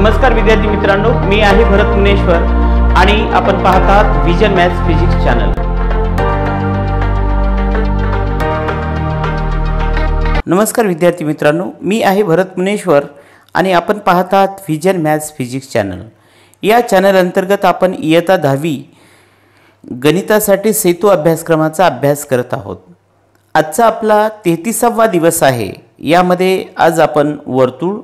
नमस्कार विद्यार्थी मित्रांनो, मी आहे भरत मुनेश्वर आणि आपण पाहत आहात विजन मॅथ्स फिजिक्स चॅनल। नमस्कार विद्यार्थी मित्रांनो, मी आहे भरत मुनेश्वर आणि आपण पाहत आहात विजन मॅथ्स फिजिक्स चॅनल। या चॅनल अंतर्गत आपण इयत्ता 10वी गणितासाठी सेतू अभ्यासक्रमाचा अभ्यास करत आहोत। आजचा आपला 33वा दिवस आहे। यामध्ये आज आपण वर्तुळ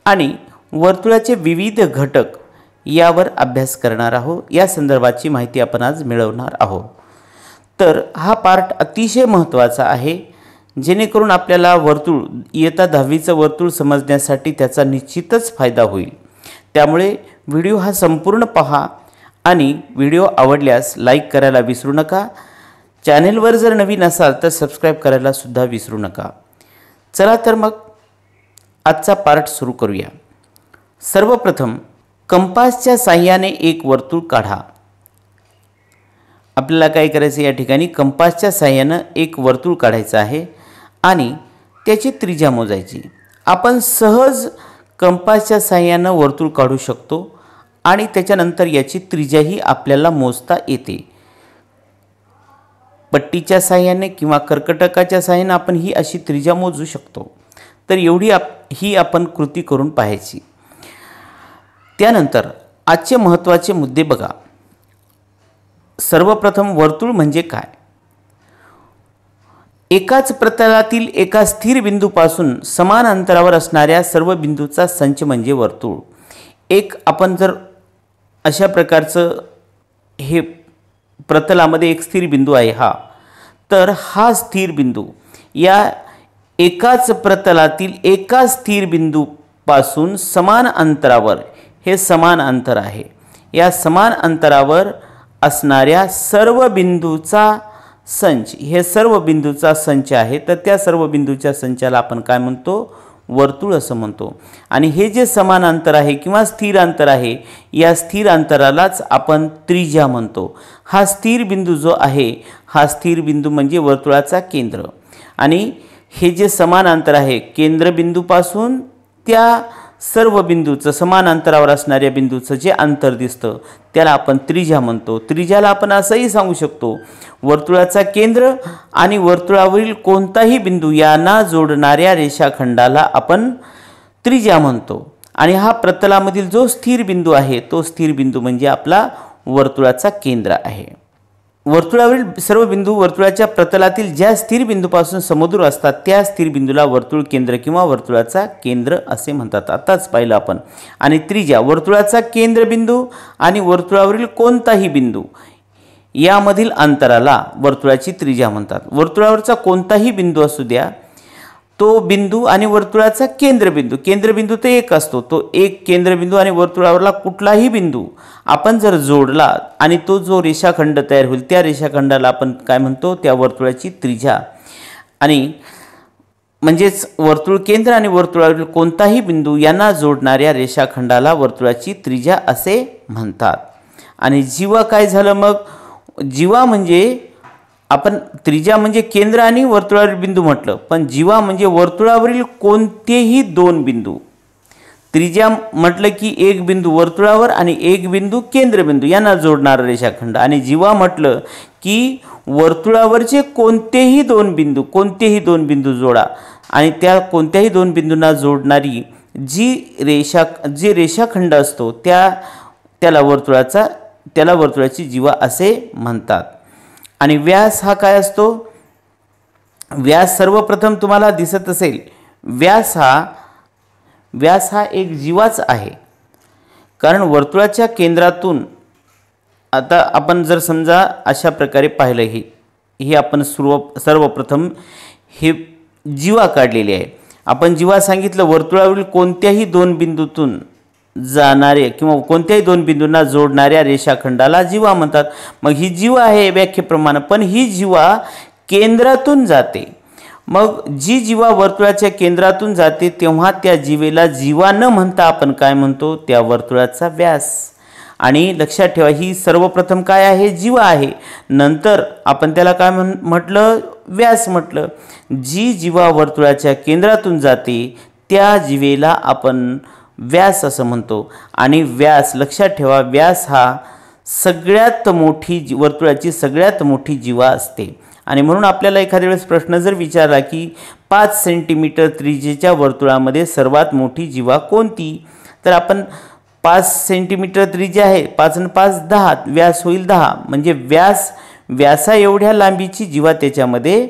आणि वर्तुळाचे विविध घटक यावर अभ्यास करणार आहोत। या संदर्भाची माहिती आपण आज मिळवणार आहोत। तर हा पार्ट अतिशय महत्त्वाचा आहे, जेणेकरून आपल्याला वर्तुळ इयत्ता 10वीचं वर्तुळ समजण्यासाठी त्याचा निश्चितच फायदा होईल। त्यामुळे व्हिडिओ हा संपूर्ण पहा आणि व्हिडिओ आवडल्यास लाईक करायला विसरू नका। चॅनेलवर जर नवीन असाल तर सबस्क्राइब करायला सुद्धा विसरू नका। चला तर मग आजचा पार्ट सुरू करूया। सर्वप्रथम कंपासच्या साहाय्याने एक वर्तुळ काढा। आपल्याला काय करायचं, या ठिकाणी कंपासच्या साहाय्याने एक वर्तुळ काढायचं आहे आणि त्याची त्रिज्या मोजायची। आपण सहज कंपासच्या साहाय्याने वर्तुळ काढू शकतो आणि त्याच्यानंतर याची त्रिज्याही आपल्याला मोजता येते। पट्टीच्या साहाय्याने किंवा कर्कटकाच्या साहाय्याने आपण ही अशी त्रिज्या मोजू शकतो। तर एवढी ही आपण कृती करून पाहायची। त्यानंतर आजचे महत्त्वाचे मुद्दे बघा। सर्वप्रथम वर्तुळ म्हणजे काय? एकाच प्रतलातील एका स्थिर बिंदूपासून समान अंतरावर असणाऱ्या सर्व बिंदूचा संच म्हणजे वर्तुळ। एक आपण जर अशा प्रकारचं हे प्रतलामध्ये एक स्थिर बिंदू आहे हा, तर हा स्थिर बिंदू या एकाच प्रतलातील एका स्थिर बिंदूपासून समान अंतरावर, हे समान अंतर आहे, या समान अंतरावर असणाऱ्या सर्व बिंदूचा संच, हे सर्व बिंदूचा संच आहे। तर त्या सर्व बिंदूच्या संचाला आपण काय म्हणतो? वर्तुळ असं म्हणतो। आणि हे जे समान अंतर आहे किंवा स्थिर अंतर आहे, या स्थिर अंतरालाच आपण त्रिज्या म्हणतो। हा स्थिर बिंदू जो आहे, हा स्थिर बिंदू म्हणजे वर्तुळाचा केंद्र। आणि हे जे समान अंतर आहे, केंद्रबिंदूपासून त्या सर्व बिंदूचं समान अंतरावर असणाऱ्या बिंदूचं जे अंतर दिसतं त्याला आपण त्रिज्या म्हणतो। त्रिज्याला आपण असंही सांगू शकतो, वर्तुळाचा केंद्र आणि वर्तुळावरील कोणताही बिंदू यांना जोडणाऱ्या रेषाखंडाला आपण त्रिज्या म्हणतो। आणि हा प्रतलामधील जो स्थिर बिंदू आहे, तो स्थिर बिंदू म्हणजे आपला वर्तुळाचा केंद्र आहे। वर्तुळावरील सर्व बिंदू वर्तुळाच्या प्रतलातील ज्या स्थिर बिंदूपासून समदूर असतात त्या स्थिर बिंदूला वर्तुळ केंद्र किंवा वर्तुळाचा केंद्र असे म्हणतात। आताच पाहिलं आपण। आणि त्रिज्या, वर्तुळाचा केंद्रबिंदू आणि वर्तुळावरील कोणताही बिंदू यामधील अंतराला वर्तुळाची त्रिज्या म्हणतात। वर्तुळावरचा कोणताही बिंदू असू द्या, तो बिंदू आणि वर्तुळाचा केंद्रबिंदू, केंद्रबिंदू तर एक असतो, तो एक केंद्रबिंदू आणि वर्तुळावरला कुठलाही बिंदू आपण जर जोडला आणि तो जो रेषाखंड तयार होईल, त्या रेषाखंडाला आपण काय म्हणतो? त्या वर्तुळाची त्रिज्या। आणि म्हणजेच वर्तुळ केंद्र आणि वर्तुळावरील कोणताही बिंदू यांना जोडणाऱ्या रेषाखंडाला वर्तुळाची त्रिज्या असे म्हणतात। आणि जीवा काय झालं मग? जीवा म्हणजे आपण त्रिज्या म्हणजे केंद्र आणि वर्तुळावरील बिंदू म्हटलं, पण जीवा म्हणजे वर्तुळावरील कोणतेही दोन बिंदू। त्रिज्या म्हटलं की एक बिंदू वर्तुळावर आणि एक बिंदू केंद्रबिंदू यांना जोडणारा रेषाखंड। आणि जीवा म्हटलं की वर्तुळावरचे कोणतेही दोन बिंदू जोडा आणि त्या कोणत्याही दोन बिंदूंना जोडणारी जे रेषाखंड असतो त्याला वर्तुळाची जीवा असे म्हणतात। आणि व्यास हा काय असतो? व्यास सर्वप्रथम तुम्हाला दिसत असेल, व्यास हा एक जीवाच आहे। कारण वर्तुळाच्या केंद्रातून आता आपण जर समजा अशा प्रकारे पाहिलं, हे आपण सर्वप्रथम हे जीवा काढलेली आहे। आपण जीवा सांगितलं, वर्तुळावरील कोणत्याही दोन बिंदूतून जाणारे किंवा कोणत्याही दोन बिंदूंना जोडणाऱ्या रेषाखंडाला जीवा म्हणतात। मग ही जीवा आहे व्याख्येप्रमाणे, पण ही जीवा केंद्रातून जाते। मग जी जीवा वर्तुळाच्या केंद्रातून जाते तेव्हा त्या जीवेला जीवा न म्हणता आपण काय म्हणतो? त्या वर्तुळाचा व्यास। आणि लक्षात ठेवा, ही सर्वप्रथम काय आहे? जीवा आहे। नंतर आपण त्याला काय म्हटलं? व्यास म्हटलं। जी जीवा वर्तुळाच्या केंद्रातून जाते त्या जीवेला आपण व्यास असं म्हणतो. आणि व्यास लक्षात ठेवा, व्यास हा सगळ्यात मोठी वर्तुळाची सगळ्यात मोठी जीवा असते. आणि म्हणून आपल्याला एखाद्या वेळेस प्रश्न जर विचारला की 5 सेंटीमीटर त्रिज्येच्या वर्तुळामध्ये सर्वात मोठी जीवा कोणती, तर आपण 5 सेंटीमीटर त्रिज्या आहे, 5 आणि 5 10, व्यास होईल 10. म्हणजे व्यासा एवढ्या लांबीची जीवा त्याच्यामध्ये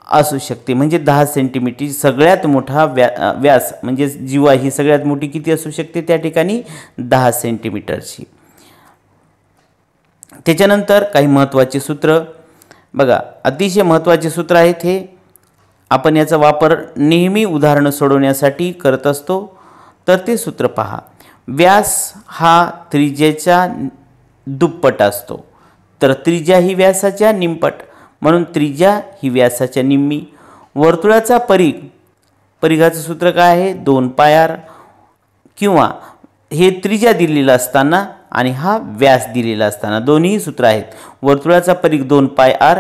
असू शकते. म्हणजे 10 सेंटीमीटर सगळ्यात मोठा व्यास म्हणजे जीवा ही सगळ्यात मोठी किती असू शकते त्या ठिकाणी 10 सेंटीमीटरची. त्याच्यानंतर काही महत्त्वाचे सूत्र बघा, अतिशय महत्त्वाचे सूत्र आहेत हे. आपण याचा वापर नेहमी उदाहरणं सोडवण्यासाठी करत असतो. तर ते सूत्र पहा. व्यास हा त्रिज्येच्या दुप्पट असतो, तर त्रिज्या ही व्यासाच्या निमपट, म्हणून त्रिज्या ही व्यासाच्या निम्मी. वर्तुळाचा परिघाचं सूत्र काय आहे, 2πr, किंवा हे त्रिज्या दिलेलं असताना आणि हा व्यास दिलेला असताना दोन्ही सूत्र आहेत. वर्तुळाचा परिघ 2πr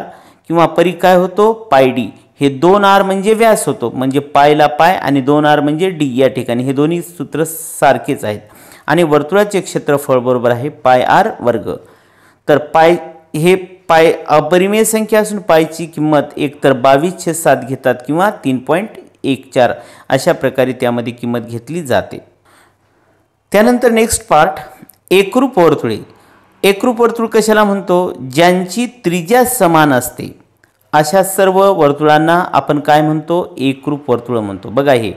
किंवा परिघ काय होतो πd. हे 2r म्हणजे व्यास होतो, म्हणजे पायला पाय आणि 2r म्हणजे d. या ठिकाणी हे दोन्ही सूत्र सारखेच आहेत. आणि वर्तुळाचे क्षेत्रफळ बरोबर आहे πr². तर हे पाय अपरिमेय संख्या असून पायची किंमत एकतर 22/7 घेतात किंवा 3.14 अशा प्रकारे त्यामध्ये किंमत घेतली जाते. त्यानंतर नेक्स्ट पार्ट, एकरूप वर्तुळे. एकरूप वर्तुळ कशाला म्हणतो, ज्यांची त्रिज्या समान असते अशा सर्व वर्तुळांना आपण काय म्हणतो, एकरूप वर्तुळ म्हणतो. बघा, हे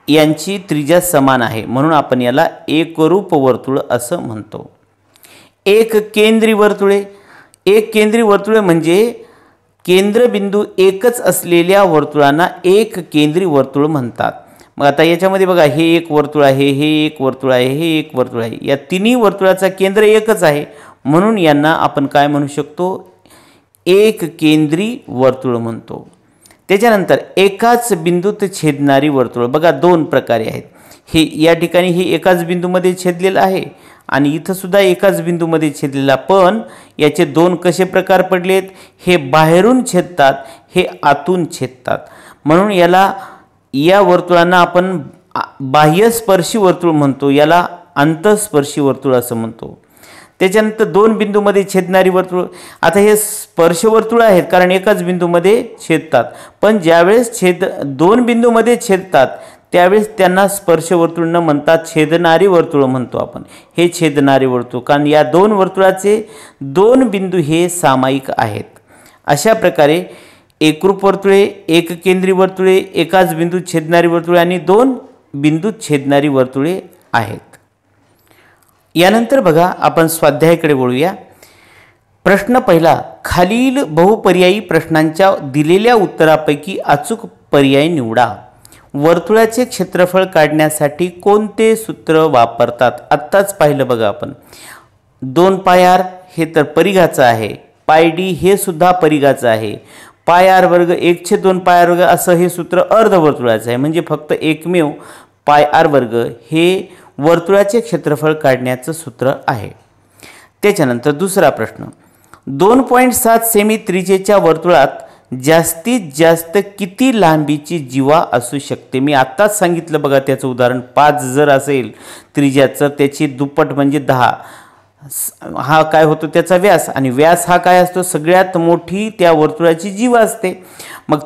यांची त्रिज्या समान आहे म्हणून आपण याला एकरूप वर्तुळ असं म्हणतो. एक केंद्री वर्तुळे. एक केंद्री वर्तुळे म्हणजे केंद्रबिंदू एकच असलेल्या वर्तुळांना एक केंद्री वर्तुळ म्हणतात. मग आता याच्यामध्ये बघा, हे एक वर्तुळ आहे, हे एक वर्तुळ आहे, हे एक वर्तुळ आहे. या तिन्ही वर्तुळाचा केंद्र एकच आहे म्हणून यांना आपण काय म्हणू शकतो, एक केंद्री वर्तुळ म्हणतो. त्याच्यानंतर एकाच बिंदूत छेदणारी वर्तुळ. बघा, 2 प्रकारे आहेत. हे या ठिकाणी हे एकाच बिंदूमध्ये छेदलेलं आहे आणि इथं सुद्धा एकाच बिंदूमध्ये छेदलेला, पण याचे 2 कसे प्रकार पडलेत, हे बाहेरून छेदतात, हे आतून छेदतात. म्हणून या वर्तुळांना आपण बाह्यस्पर्शी वर्तुळ म्हणतो, याला अंतःस्पर्शी वर्तुळ असं म्हणतो. त्याच्यानंतर 2 बिंदूमध्ये छेदणारी वर्तुळ. आता हे स्पर्शवर्तुळ आहेत कारण एकाच बिंदूमध्ये छेदतात, पण ज्यावेळेस 2 बिंदूमध्ये छेदतात त्यावेळेस त्यांना स्पर्शवर्तुळ न म्हणता छेदणारी वर्तुळ म्हणतो आपण. हे छेदणारे वर्तुळ, कारण या 2 वर्तुळाचे 2 बिंदू हे सामायिक आहेत. अशा प्रकारे एकरूप वर्तुळे, एककेंद्री वर्तुळे, एकाच बिंदूत छेदणारी वर्तुळे आणि 2 बिंदूत छेदणारी वर्तुळे आहेत. यानंतर बघा, आपण स्वाध्यायाकडे वळूया. प्रश्न पहिला, खालील बहुपर्यायी प्रश्नांच्या दिलेल्या उत्तरापैकी अचूक पर्याय निवडा. वर्तुळाचे क्षेत्रफळ काढण्यासाठी कोणते सूत्र वापरतात. आत्ताच पाहिलं बघा आपण, 2πr हे तर परिघाचं आहे, πd हे सुद्धा परिघाचं आहे, πr² 1/2πr² असं हे सूत्र अर्धवर्तुळाचं आहे. म्हणजे फक्त एकमेव πr² हे वर्तुळाचे क्षेत्रफळ काढण्याचं सूत्र आहे. त्याच्यानंतर दुसरा प्रश्न, 2.7 सेमी त्रिज्येच्या वर्तुळात जास्तीत जास्त किती लांबीची जीवा असू शकते. मी आत्ताच सांगितलं बघा, त्याचं उदाहरण 5 जर असेल त्रिज्याचं, त्याची दुप्पट म्हणजे 10. हा काय होतो त्याचा व्यास, आणि व्यास हा काय असतो, सगळ्यात मोठी त्या वर्तुळाची जीवा असते. मग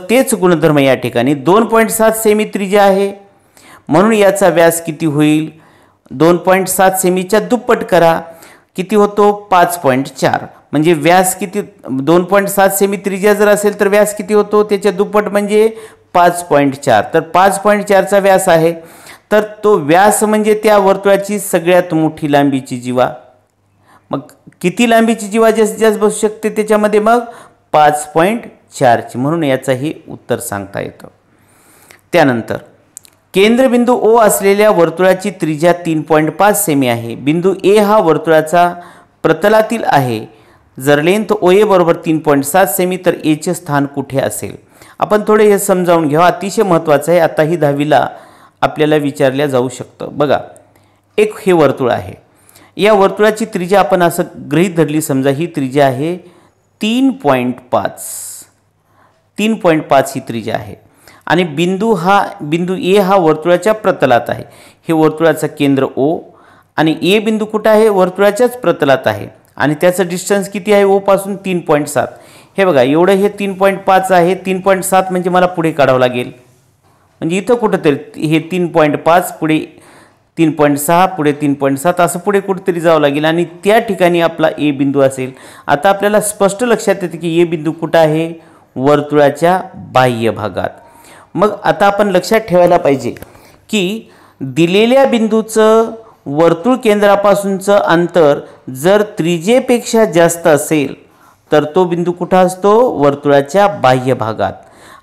तेच गुणधर्म या ठिकाणी 2.7 सेमी त्रिज्या आहे म्हणून याचा व्यास किती होईल, 2.7 सेमीच्या दुप्पट करा, किती होतो 5.4. म्हणजे व्यास किती, 2.7 सेमी त्रिज्या जर असेल तर व्यास किती होतो, त्याच्या दुप्पट म्हणजे 5.4. तर 5.4चा व्यास आहे, तर तो व्यास म्हणजे त्या वर्तुळाची सगळ्यात मोठी लांबीची जीवा. मग किती लांबीची जीवा जास्तीत जास्त बसू शकते त्याच्यामध्ये, मग 5.4ची, म्हणून याचंही उत्तर सांगता येतं. त्यानंतर केंद्रबिंदू ओ असलेल्या वर्तुळाची त्रिज्या 3.5 सेमी आहे. बिंदू ए हा वर्तुळाचा प्रतलातील आहे. जर लेंथ OA बरोबर 3.7 सेमी तर एचे स्थान कुठे असेल. आपण थोडे हे समजावून घ्या, अतिशय महत्त्वाचं आहे. आताही 10वीला आपल्याला विचारल्या जाऊ शकतं. बघा, एक हे वर्तुळ आहे, या वर्तुळाची त्रिज्या आपण असं गृहीत धरली, समजा ही त्रिज्या आहे 3.5 ही त्रिज्या आहे. आणि बिंदू ए हा वर्तुळाच्या प्रतलात आहे. हे वर्तुळाचं केंद्र ओ आणि ए बिंदू कुठं आहे? वर्तुळाच्याच प्रतलात आहे आणि त्याचं डिस्टन्स किती आहे? ओ पासून 3.7. हे बघा एवढं हे 3.5 आहे. 3.7 म्हणजे मला पुढे काढावं लागेल. म्हणजे इथं कुठंतरी हे 3.5 पुढे 3.6 पुढे 3.7 असं पुढे कुठेतरी जावं लागेल आणि त्या ठिकाणी आपला ए बिंदू असेल. आता आपल्याला स्पष्ट लक्षात येते की ए बिंदू कुठं आहे? वर्तुळाच्या बाह्य भागात. मग आता आपण लक्षात ठेवायला पाहिजे की दिलेल्या बिंदूचं वर्तुळ केंद्रापासूनचं अंतर जर त्रिज्येपेक्षा जास्त असेल तर तो बिंदू कुठं असतो? वर्तुळाच्या बाह्य भागात.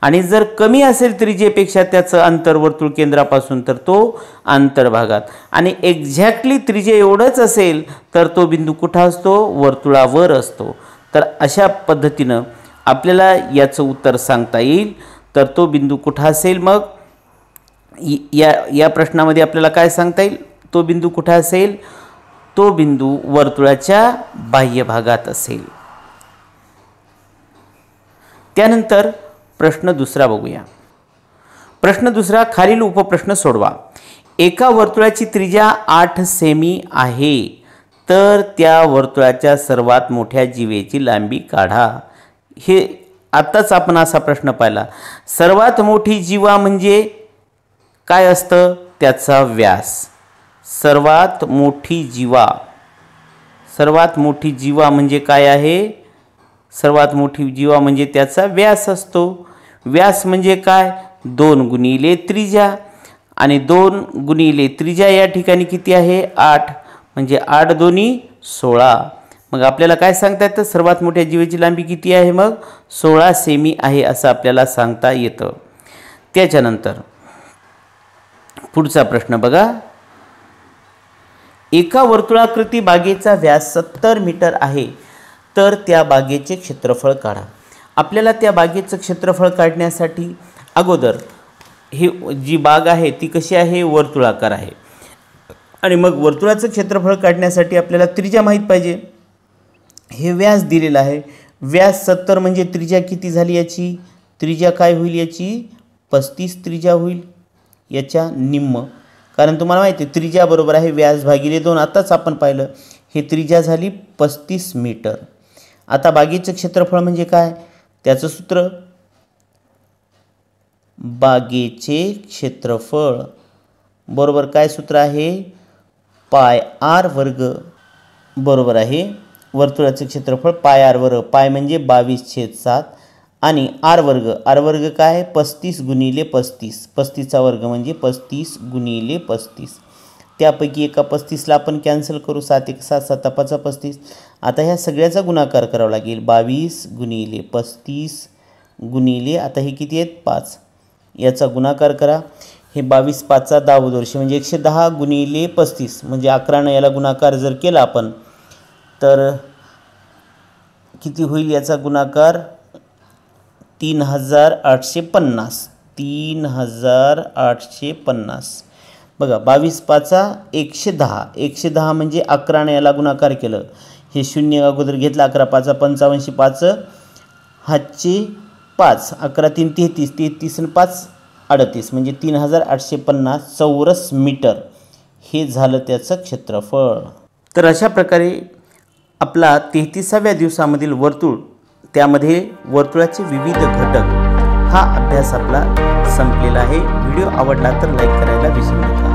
आणि जर कमी असेल त्रिज्येपेक्षा त्याचं अंतर वर्तुळ केंद्रापासून तर तो अंतर्भागात. आणि एक्झॅक्टली त्रिज्या एवढंच असेल तर तो बिंदू कुठं असतो? वर्तुळावर असतो. तर अशा पद्धतीनं आपल्याला याचं उत्तर सांगता येईल. तर तो बिंदू कुठं असेल? मग या प्रश्नामध्ये आपल्याला काय सांगता येईल? तो बिंदू कुठं असेल? तो बिंदू वर्तुळाच्या बाह्य भागात असेल. त्यानंतर प्रश्न दुसरा बघूया. प्रश्न दुसरा, खालील उपप्रश्न सोडवा. एका वर्तुळाची त्रिज्या 8 सेमी आहे तर त्या वर्तुळाच्या सर्वात मोठ्या जीवेची लांबी काढा. हे आत्ताच आपण असा प्रश्न पाहिला. सर्वात मोठी जीवा म्हणजे काय असतं? त्याचा व्यास. सर्वात मोठी जीवा म्हणजे काय आहे? सर्वात मोठी जीवा म्हणजे त्याचा व्यास असतो. व्यास म्हणजे काय? 2 गुणिले त्रिज्या आणि 2 गुणिले त्रिज्या या ठिकाणी किती आहे? 8 म्हणजे 8 दोन्ही 16. मग आपल्याला काय सांगता येतं? सर्वात मोठ्या जीवेची लांबी किती आहे? मग 16 सेमी आहे असं आपल्याला सांगता येतं. त्याच्यानंतर पुढचा प्रश्न बघा. एका वर्तुळाकृती बागेचा व्यास 70 मीटर आहे तर त्या बागेचे क्षेत्रफळ काढा. आपल्याला त्या बागेचं क्षेत्रफळ काढण्यासाठी अगोदर ही जी बाग आहे ती कशी आहे? वर्तुळाकार आहे. आणि मग वर्तुळाचं क्षेत्रफळ काढण्यासाठी आपल्याला त्रिज्या माहीत पाहिजे. हे व्यास दिलेला आहे. व्यास 70 म्हणजे त्रिज्या किती झाली याची? त्रिज्या काय होईल याची? 35 त्रिज्या होईल. याच्या निम्म. कारण तुम्हाला माहिती आहे त्रिज्या बरोबर आहे व्यास भागिले 2. आताच आपण पाहिलं. हे त्रिज्या झाली 35 मीटर. आता बागेचं क्षेत्रफळ म्हणजे काय? त्याचं सूत्र बागेचे क्षेत्रफळ बरोबर काय सूत्र आहे? पाय आर वर्ग बरोबर आहे वर्तुळाचे क्षेत्रफळ पाय आर वर्ग. पाय म्हणजे 22/7 आणि आर वर्ग काय? 35 गुणिले 35. 35चा वर्ग म्हणजे 35 गुणिले 35. त्यापैकी एका 35ला आपण कॅन्सल करू. 7 1 7 7 5 35. आता ह्या सगळ्याचा गुणाकार करावा लागेल. 22 गुणिले 35 गुणिले आता हे किती आहेत? 5. याचा गुणाकार करा. हे 22 5 10 वर्ष म्हणजे 110 गुणिले 35 म्हणजे 11 याला गुणाकार जर केला आपण तर किती होईल याचा गुणाकार? 3850. 3850. बघा 22 5 110. 110 म्हणजे 11 याला गुणाकार केलं. हे 0 अगोदर घेतलं. 11 5 55 5 हातचे 5 11 3 33 33 आणि 5 38 म्हणजे 3850 चौरस मीटर हे झालं त्याचं क्षेत्रफळ. तर अशा प्रकारे आपला 33व्या दिवसामधील वर्तुळ त्यामध्ये वर्तुळाचे विविध घटक हा अभ्यास आपला संपलेला आहे. व्हिडिओ आवडला तर लाईक करायला विसरू नका.